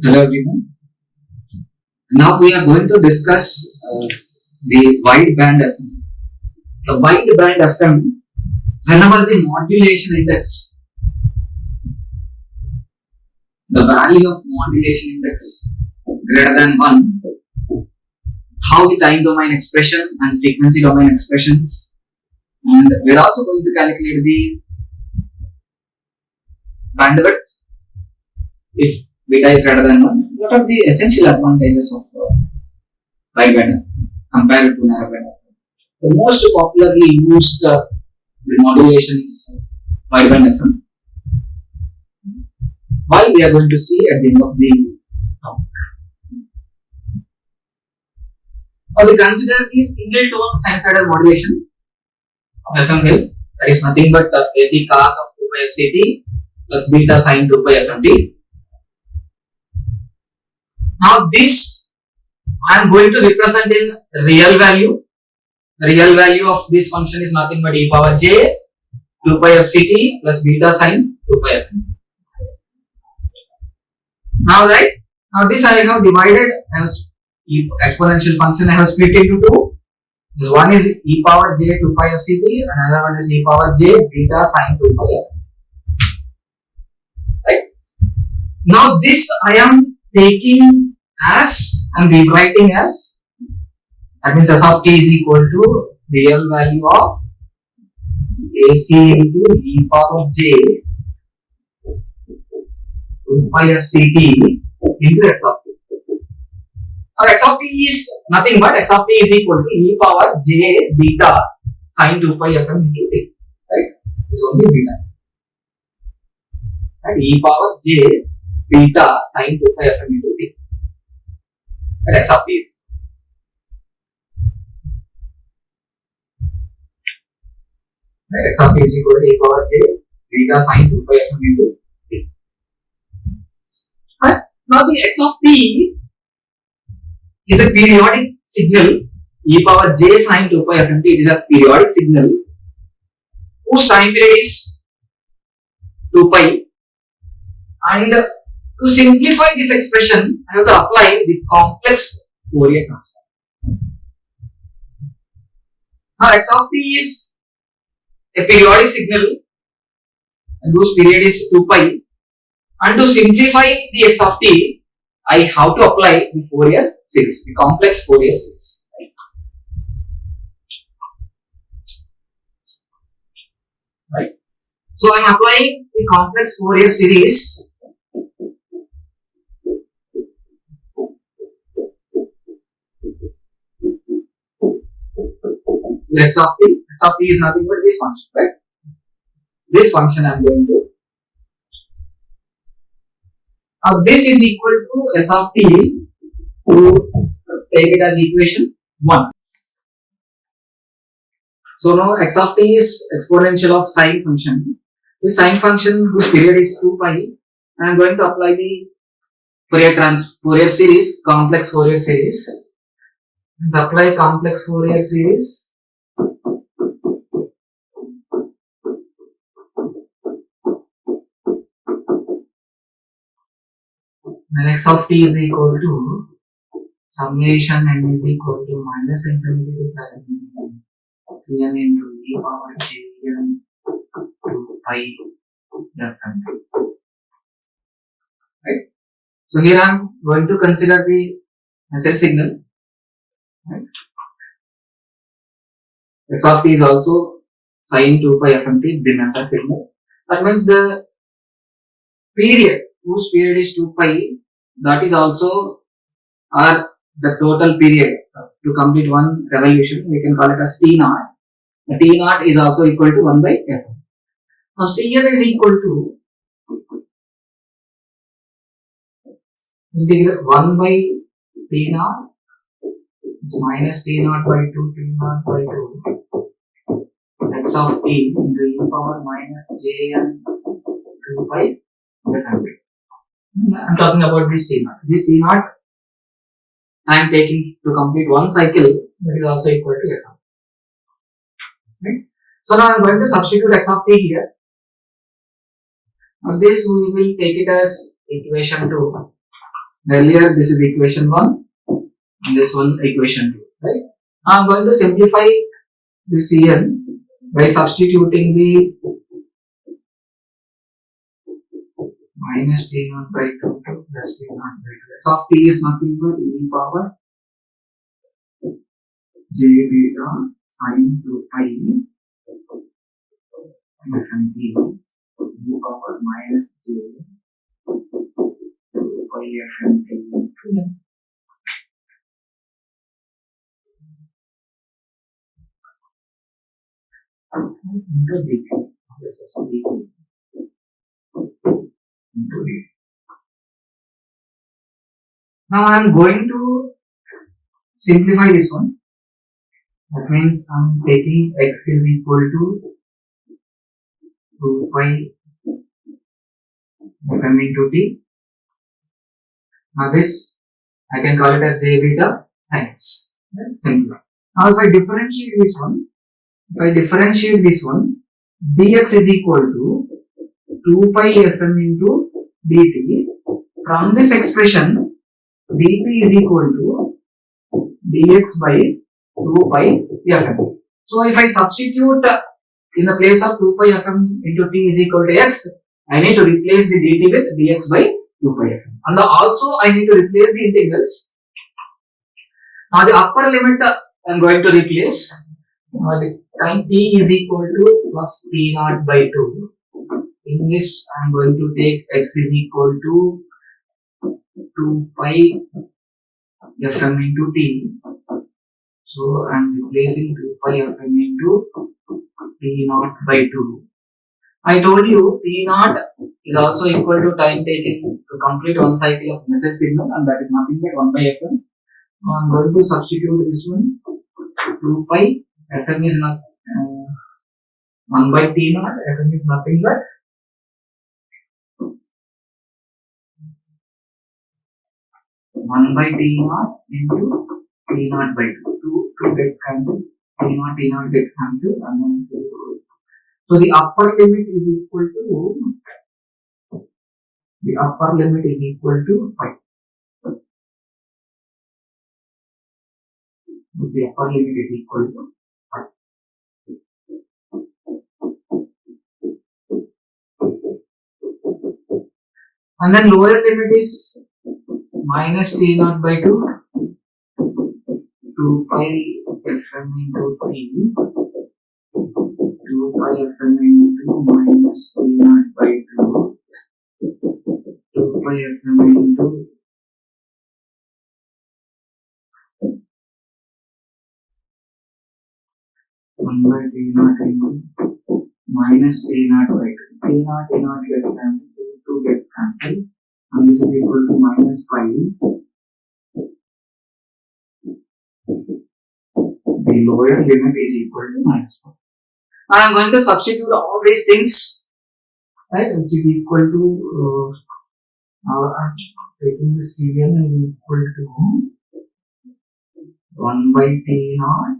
Hello everyone. Now we are going to discuss the wideband FM. The wideband FM, whenever the modulation index, the value of modulation index greater than 1, how the time domain expression and frequency domain expressions, and we are also going to calculate the bandwidth if beta is greater than 1. What are the essential advantages of wideband compared to narrowband? The most popularly used the modulation is wideband FM. Why we are going to see at the end of the topic. Now we consider the single tone sinusoidal modulation of FM wave, that is nothing but AC cos of 2 pi FCT plus beta sin 2 pi FMT. Now this I am going to represent in real value. The real value of this function is nothing but e power j 2 pi FCT plus beta sin 2 pi FMT. Now this I have divided as exponential function. I have split into two. This one is e power j 2 pi FCT and another one is e power j beta sin 2 pi FMT. Right. Now this I am taking as and rewriting as, that means s of t is equal to real value of AC into e power j 2 pi FCT into x of t. Now x of t is nothing but x of t is equal to e power j beta sin 2 pi FM into t. Right? It's only beta. And e power j beta sin 2 pi FM into t. And x of t is. Right? X of t is equal to e power j beta sin 2 pi FM into t. Right? Now the x of t is a periodic signal. E power j sin 2 pi FMT, it is a periodic signal whose time period is 2 pi, and to simplify this expression I have to apply the complex Fourier transform. Now x of t is a periodic signal and whose period is 2 pi, and to simplify the x of t I have to apply the Fourier series, the complex Fourier series. Right? So I am applying the complex Fourier series. X of t is nothing but this function, right? This function I am going to. Now this is equal to s of t, to take it as equation 1. So now x of t is exponential of sine function. This sine function whose period is 2 pi, and I am going to apply the Fourier series, complex Fourier series. Let's apply complex Fourier series. Then x of t is equal to summation n is equal to minus infinity to plus infinity cn into e power j n 2 pi fm. Right? So here I am going to consider the Nessel signal. Right? X of t is also sin 2 pi fmt, the Nessel signal. That means the period whose period is 2 pi, that is also the total period to complete one revolution. We can call it as t naught. The t naught is also equal to 1 by f. Now Cn is equal to integral 1 by t naught, it's minus t naught by 2 t naught by 2 x of t into e power minus jn 2 pi f. I am talking about this t naught. This t naught I am taking to complete one cycle, that is also equal to f. Right? So now I am going to substitute x of t here. Now this we will take it as equation 2. Earlier this is equation 1 and this one equation 2, right? Now I'm going to simplify this here by substituting the minus t naught by 2 plus t naught by 2. X of t is nothing but e power j beta sine 2 pi fmt e power minus j 2 pi fmt into dt. This is dt into dt. Now I am going to simplify this one. That means I am taking x is equal to 2 pi fm into t. Now this I can call it as j beta sin x. Simple. Now if I differentiate this one, dx is equal to 2 pi fm into dt. From this expression, dt is equal to dx by 2 pi fm. So if I substitute in the place of 2 pi fm into t is equal to x, I need to replace the dt with dx by 2 pi fm. And also I need to replace the integrals. Now the upper limit I am going to replace. The time t is equal to plus t naught by 2. In this I am going to take x is equal to 2 pi fm into t. So I am replacing 2 pi fm into t naught by 2. I told you t naught is also equal to time taken to complete one cycle of message signal, and that is nothing but 1 by fm. Now I am going to substitute this one. 2 pi fm is not 1 by t naught. Fm is nothing but 1 by t naught into t naught by 2. 2 gets cancelled. T naught gets cancelled, and then it's equal. So the upper limit is equal to pi. The upper limit is equal to pi. And then lower limit is minus t naught by 2. 2 pi fm into t. 2 pi fm into minus t naught by 2. 2 pi fm into one by t naught into minus t naught by 2. T naught gets cancelled, 2 gets cancelled, and this is equal to minus pi. The lower limit is equal to minus pi. Now I am going to substitute all these things, right, which is equal to I'm taking the Cn is equal to 1 by t naught,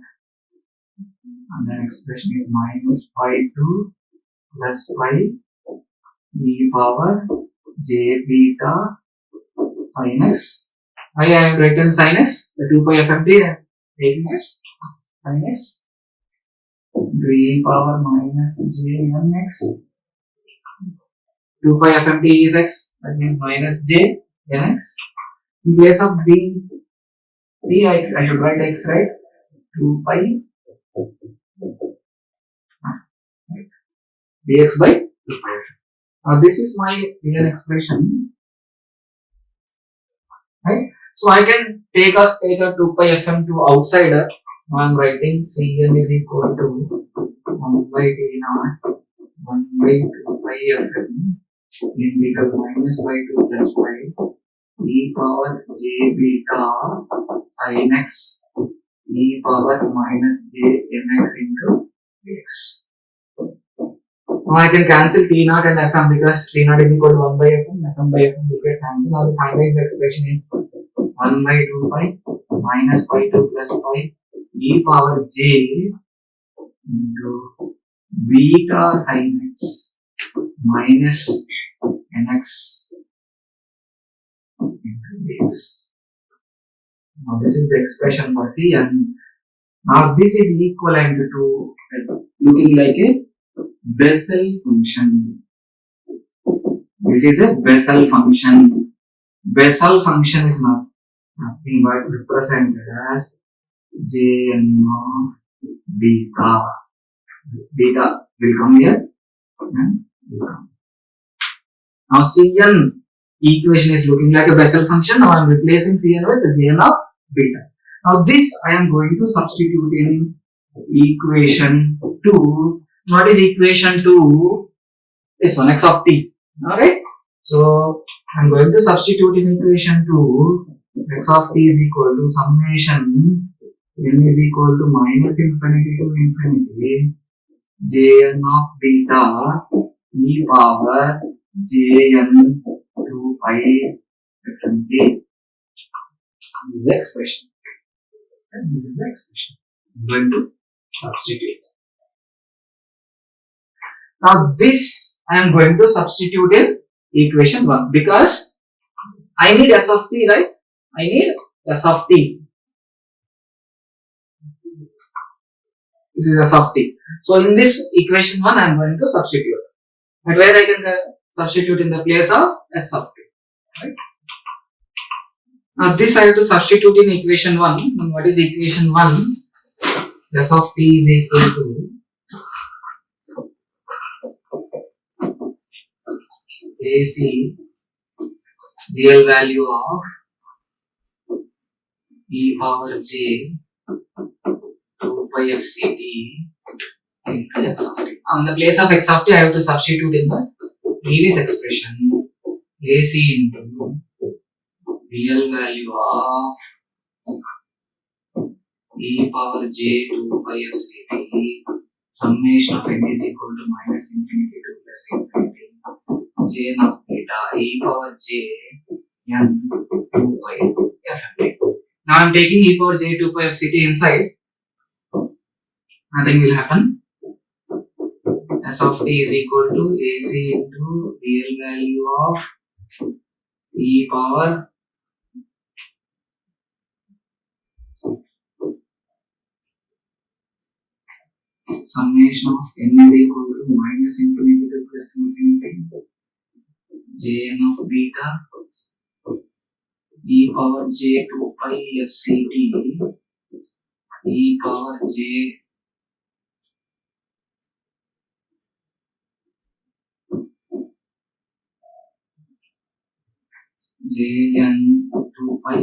and the expression is minus pi 2 plus pi e power j beta sin x. I have written sin x, the 2 pi fmt taking x sin x into e power minus j n x. 2 pi fmt is x, that means minus j n x. In place of d, I should write x, right? 2 pi dx by 2 pi. Now this is my Cn expression, right? So I can take a 2 pi fm to outsider. Now I am writing Cn is equal to 1 by t naught 1 by 2 pi fm integral minus by 2 plus pi e power j beta sin x e power minus j nx into dx. Now I can cancel t naught and fm because t naught is equal to 1 by fm by fm will get cancelled. Now the finalized expression is 1 by 2 pi minus pi 2 plus pi e power j into beta sin x minus nx into dx. Now this is the expression for C, and now this is equivalent to looking like a Bessel function. This is a Bessel function. Bessel function is nothing but represented as Jn of beta. Beta will come here and will come. Now Cn equation is looking like a Bessel function. Now I am replacing Cn with Jn of beta. Now this I am going to substitute in equation 2. What is equation 2? This one, x of t. Alright. So I am going to substitute in equation 2. X of t is equal to summation n is equal to minus infinity to infinity Jn of beta e power Jn 2 pi different t. This is the expression. And this is the expression. I'm going to substitute. Now this I am going to substitute in equation 1 because I need s of t, right? I need s of t. This is s of t. So in this equation 1 I am going to substitute. And where I can substitute in the place of x of t. Right? Now this I have to substitute in equation 1. And what is equation 1? S of t is equal to AC real value of e power j 2 pi f c t into x of t. Now in the place of x of t I have to substitute in the previous expression AC into real value of e power j 2 pi f c t summation of n is equal to minus infinity to plus infinity Jn of beta e power j n 2 pi f t. Now I am taking e power j 2 pi f c t inside. Nothing will happen. S of t is equal to AC into real value of e power summation of n is equal to minus infinity to plus infinity Jn of beta e power j 2 pi f c t e power j Jn 2 pi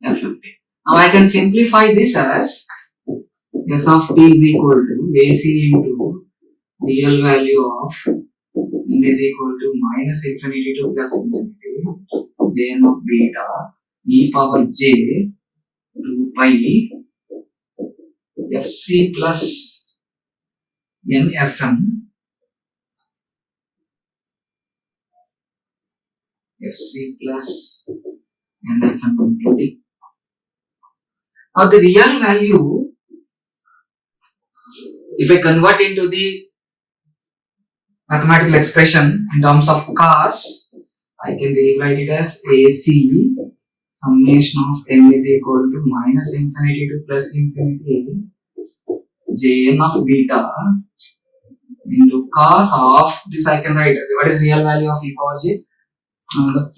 f t. Now I can simplify this as s of t is equal to AC into real value of n is equal to minus infinity to plus infinity Jn of beta e power j 2 pi fc plus nfm fc plus nfm into t. Now the real value, if I convert into the mathematical expression in terms of cos, I can rewrite it as AC summation of n is equal to minus infinity to plus infinity Jn of beta into cos of this. I can write what is real value of e power j.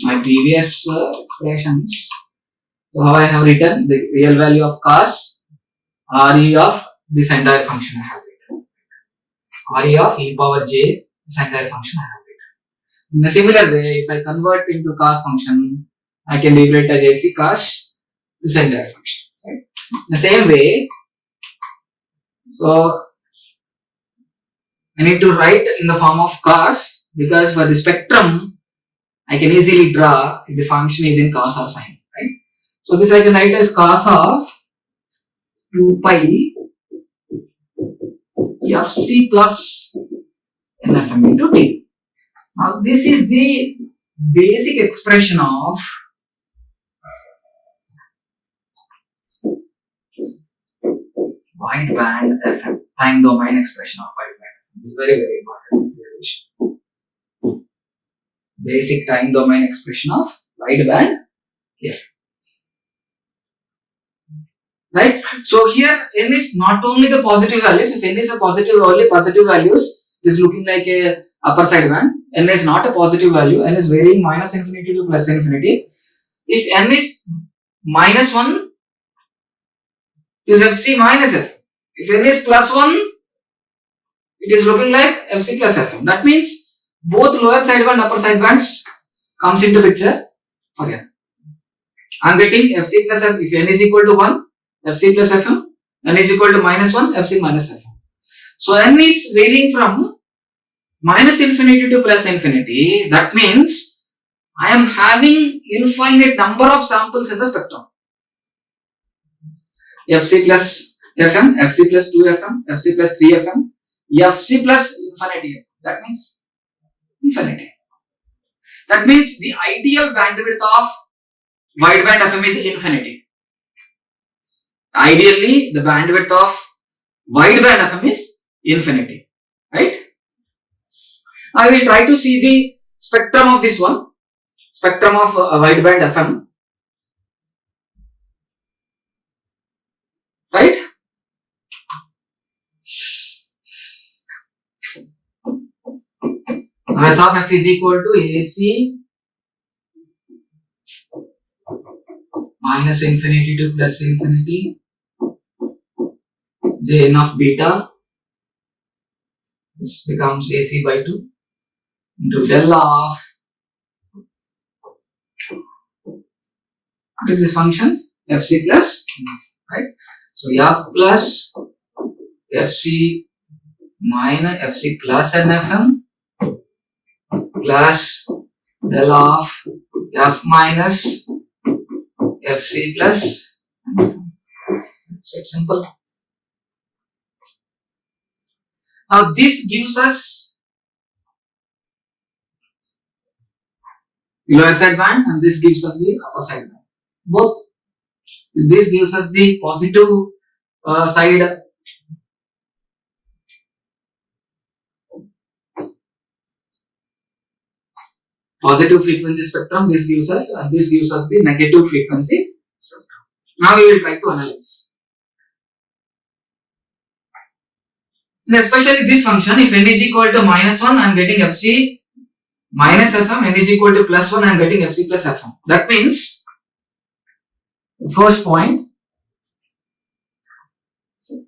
My previous expressions. So how I have written the real value of cos RE of this entire function I have written. RE of e power j, this entire function I have written. In a similar way, if I convert into cos function, I can rewrite as AC cos this entire function. Right? In the same way, so I need to write in the form of cos because for the spectrum, I can easily draw if the function is in cos or sine. Right? So this I can write as cos of 2 pi fc plus nfm into t. Now this is the basic expression of wide band FM, time domain expression of wide band. This is very, very important consideration. Basic time domain expression of wide band F. Right? So here n is not only the positive values. If n is a positive, only positive values is looking like a upper side band. N is not a positive value. N is varying minus infinity to plus infinity. If n is minus 1, is Fc minus F. If n is plus 1, it is looking like Fc plus Fm. That means both lower side band, upper side bands comes into picture. Again, I am getting Fc plus F. If n is equal to 1, Fc plus Fm. N is equal to minus 1, Fc minus Fm. So n is varying from minus infinity to plus infinity. That means I am having infinite number of samples in the spectrum. Fc plus Fm, Fc plus 2Fm, Fc plus 3Fm, Fc plus infinity. That means infinity. That means the ideal bandwidth of wideband FM is infinity. Ideally, the bandwidth of wideband FM is infinity. Right? I will try to see the spectrum of this one. Spectrum of wideband FM. Right? S of F is equal to AC minus infinity to plus infinity Jn of beta. This becomes AC by 2 into del of, what is this function? Fc plus, right? So F plus Fc minus Fc plus NFM plus del of F minus Fc plus NFM. It's simple. Now this gives us the lower side band and this gives us the upper side band. Both. This gives us the positive side positive frequency spectrum. This gives us the negative frequency spectrum. Now we will try to analyze. And especially this function, if n is equal to minus 1, I am getting Fc minus Fm, n is equal to plus 1, I am getting Fc plus Fm. That means, first point,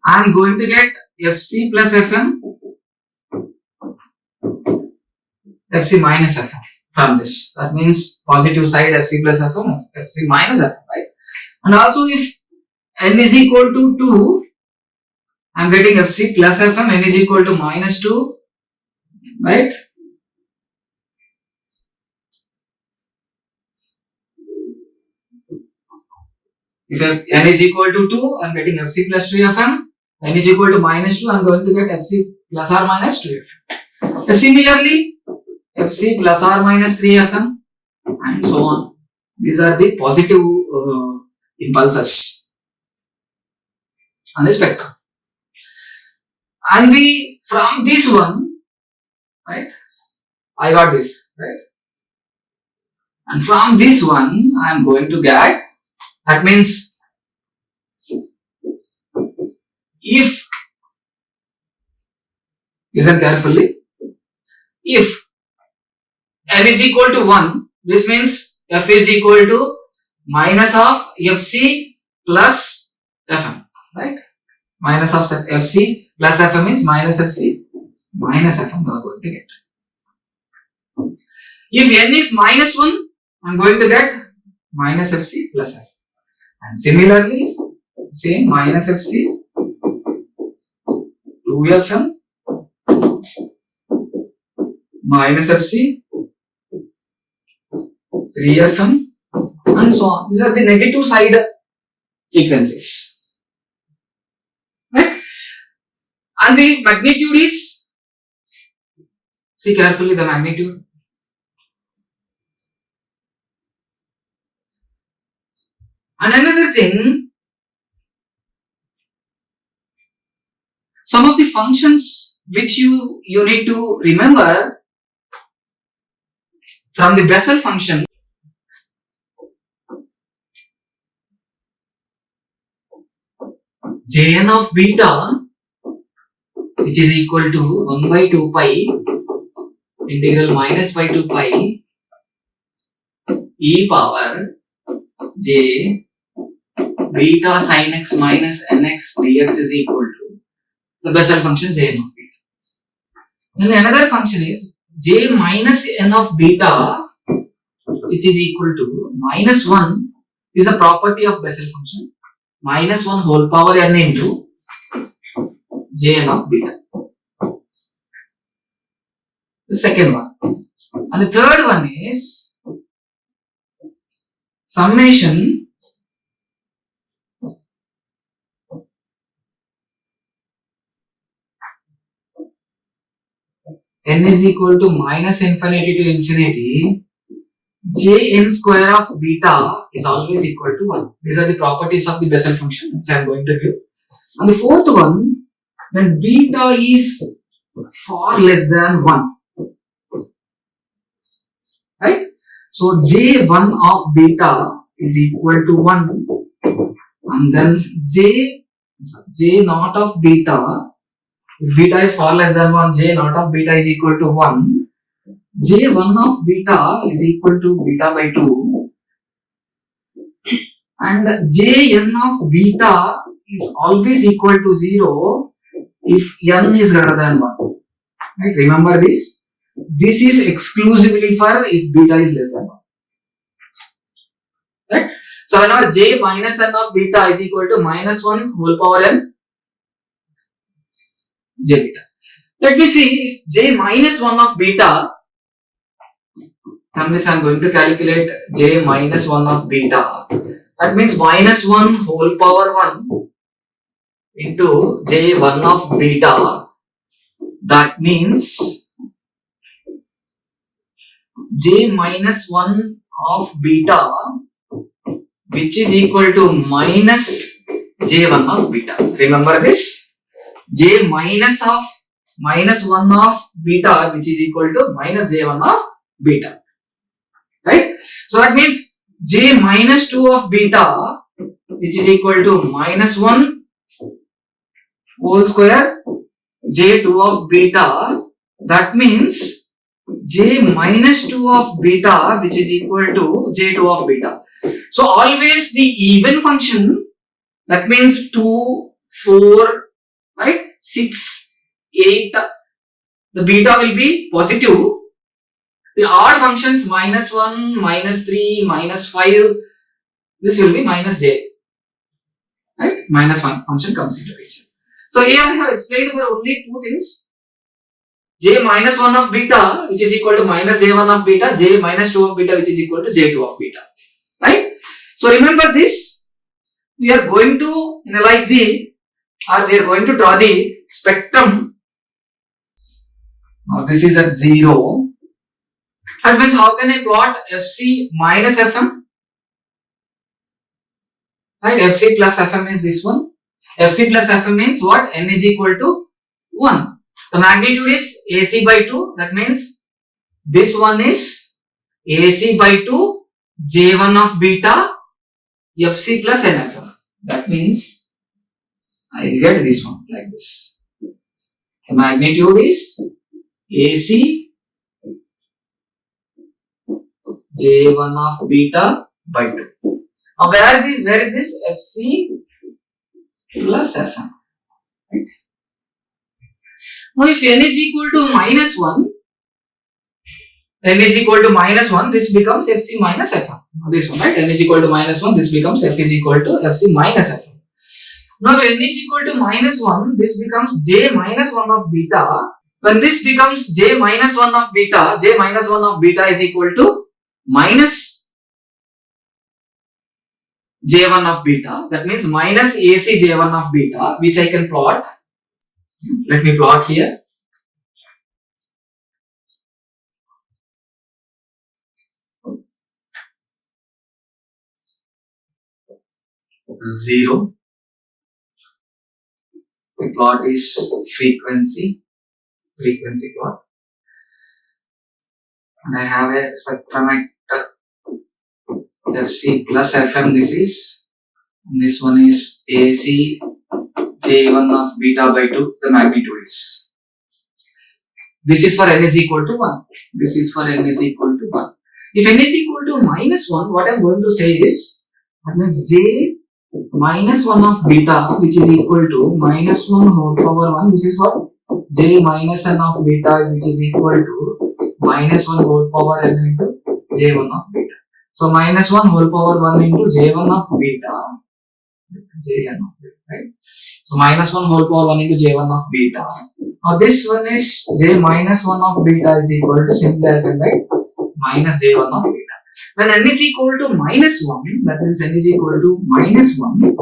I am going to get Fc plus Fm, Fc minus Fm from this. That means positive side Fc plus Fm, Fc minus Fm, right? And also if n is equal to 2, I am getting Fc plus Fm, n is equal to minus 2, right? If n is equal to 2, I am getting Fc plus 2 Fm, n is equal to minus 2, I am going to get Fc plus or minus 2 Fm. Similarly, Fc plus or minus 3 Fm and so on. These are the positive impulses on the spectrum. And from this one, right, I got this, right? And from this one, I am going to get, that means, if, listen carefully, if n is equal to 1, this means F is equal to minus of Fc plus Fm, right? Minus of Fc plus Fm means minus Fc minus Fm we are going to get. If n is minus 1, I am going to get minus Fc plus Fm. And similarly, same minus Fc 2Fm minus Fc 3Fm and so on. These are the negative side frequencies. Right? And the magnitude is, see carefully the magnitude. And another thing, some of the functions which you need to remember from the Bessel function. Jn of beta, which is equal to 1 by 2 pi integral minus pi to pi e power j beta sin x minus nx dx is equal to the Bessel function Jn of beta. And another function is j minus n of beta, which is equal to minus 1 is a property of Bessel function, minus 1 whole power n into Jn of beta. The second one. And the third one is summation n is equal to minus infinity to infinity, Jn square of beta is always equal to 1. These are the properties of the Bessel function which I am going to give. And the fourth one, when beta is far less than 1. Right? So J1 of beta is equal to 1, and then J naught of beta, if beta is far less than 1, J naught of beta is equal to 1. J1 of beta is equal to beta by 2, and Jn of beta is always equal to 0 if n is greater than 1. Right? Remember this. This is exclusively for if beta is less than 1. Right? So whenever j minus n of beta is equal to minus 1 whole power n j beta. Let me see if j minus 1 of beta. From this I am going to calculate j minus 1 of beta. That means minus 1 whole power 1 into j1 of beta. That means j minus 1 of beta, which is equal to minus j1 of beta. Remember this? J minus 1 of beta, which is equal to minus j1 of beta. Right? So that means j minus 2 of beta, which is equal to minus 1 whole square j2 of beta. That means j minus 2 of beta, which is equal to j2 of beta. So always the even function, that means 2, 4, right, 6, 8, the beta will be positive. The odd functions minus 1, minus 3, minus 5, this will be minus j. Right? Minus 1 function comes into picture. So here I have explained for only two things. J minus 1 of beta, which is equal to minus j1 of beta, j minus 2 of beta, which is equal to j2 of beta. Right? So remember this. We are going to analyze we are going to draw the spectrum. Now this is at 0. That means how can I plot Fc minus Fm? Right? Fc plus Fm is this one. Fc plus Fm means what? N is equal to 1. The magnitude is AC by 2. That means this one is AC by 2 J1 of beta Fc plus NFM. That means I will get this one like this. The magnitude is AC J1 of beta by 2. Now where is this? Fc plus Fm. Right? Now if n is equal to minus 1, this becomes Fc minus Fm. This one, right? N is equal to minus 1, this becomes F is equal to Fc minus Fm. Now if n is equal to minus 1, this becomes J minus 1 of beta. When this becomes J minus 1 of beta, J minus 1 of beta is equal to minus J1 of beta. That means minus AC J1 of beta, which I can plot. Let me plot here. Zero. The plot is frequency plot. And I have a spectrometer Fc plus Fm. This is And this one is AC J1 of beta by 2, the magnitude is. This is for n is equal to 1. This is for n is equal to 1. If n is equal to minus 1, what I am going to say is, that means J minus 1 of beta, which is equal to minus 1 whole power 1. This is what? J minus n of beta, which is equal to minus 1 whole power n into J1 of beta. So minus 1 whole power 1 into J1 of beta. Jn of beta, right? So minus 1 whole power 1 into J1 of beta. Now this one is J minus 1 of beta is equal to, simply I can write minus J1 of beta. When n is equal to minus 1, that means n is equal to minus 1,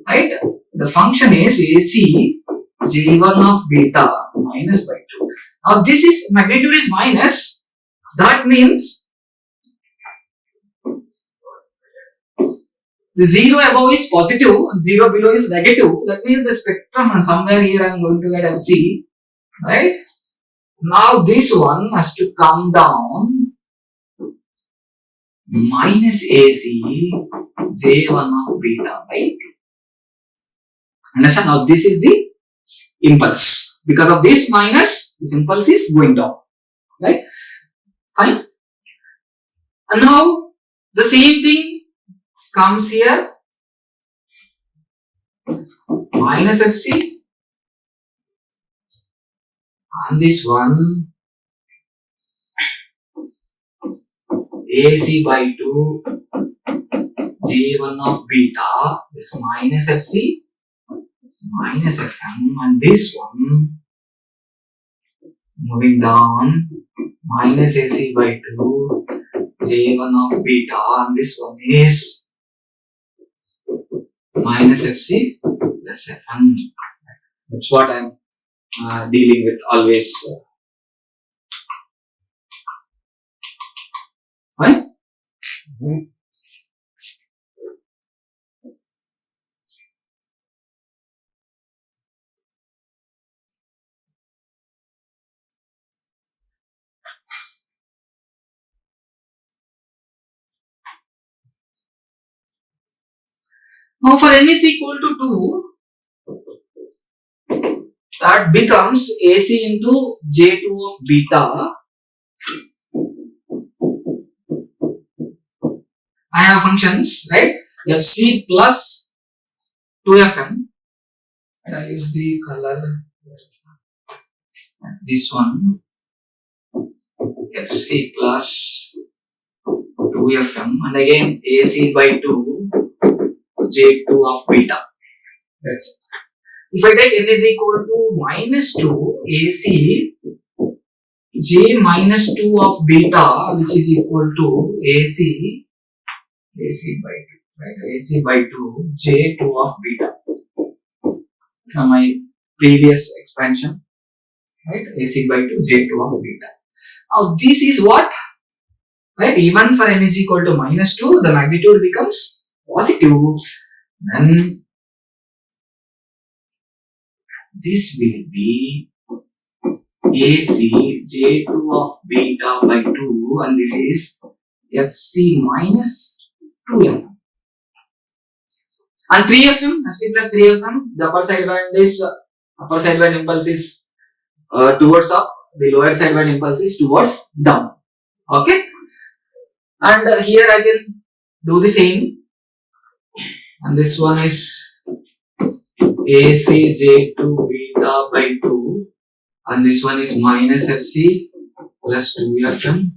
right? The function is AC J1 of beta minus by 2. Now this is, magnitude is minus, that means the 0 above is positive and 0 below is negative. That means the spectrum, and somewhere here I am going to get FC, right? Now this one has to come down minus AC J1 of beta by 2. Understand? Now this is the impulse. Because of this minus, this impulse is going down, right? Fine. And now the same thing comes here, minus FC, and this one AC by 2 J1 of beta is minus FC minus FM, and this one moving down minus AC by 2 J1 of beta, and this one is minus FC plus FM. That's what I'm dealing with always. Right? Now for n is equal to 2, that becomes AC into J2 of beta. I have functions, right? FC plus 2FM, and I use the color, this one, FC plus 2FM, and again AC by 2 J2 of beta. That's it. If I take n is equal to minus 2 AC J minus 2 of beta, which is equal to AC by 2, right? AC by 2 J2 of beta from my previous expansion, right? AC by 2 J2 of beta. Now this is what, right? Even for n is equal to minus 2, the magnitude becomes positive. Then this will be AC J2 of beta by 2, and this is FC minus 2FM. And 3FM, FC plus 3FM, the upper sideband impulse is towards up, the lower sideband impulse is towards down. Okay? And here I can do the same. And this one is AC J2 beta by 2, and this one is minus FC plus 2FM,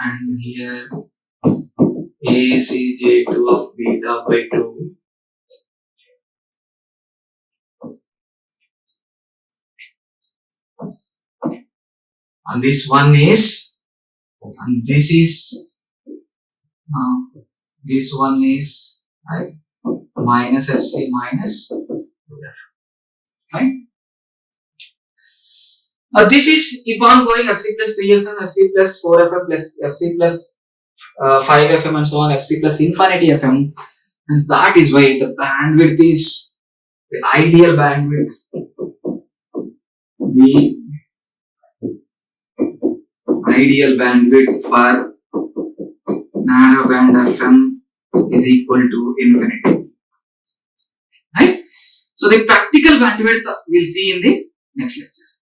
and here AC J2 of beta by 2, and this one is, and this is, this one is, right, minus FC minus 2F, right? This is keep on going, FC plus 3FM, FC plus 4FM plus FC plus 5FM and so on, FC plus infinity FM, and that is why the bandwidth is the ideal bandwidth. The ideal bandwidth for narrow band fm is equal to infinity. Right? So the practical bandwidth we'll see in the next lecture.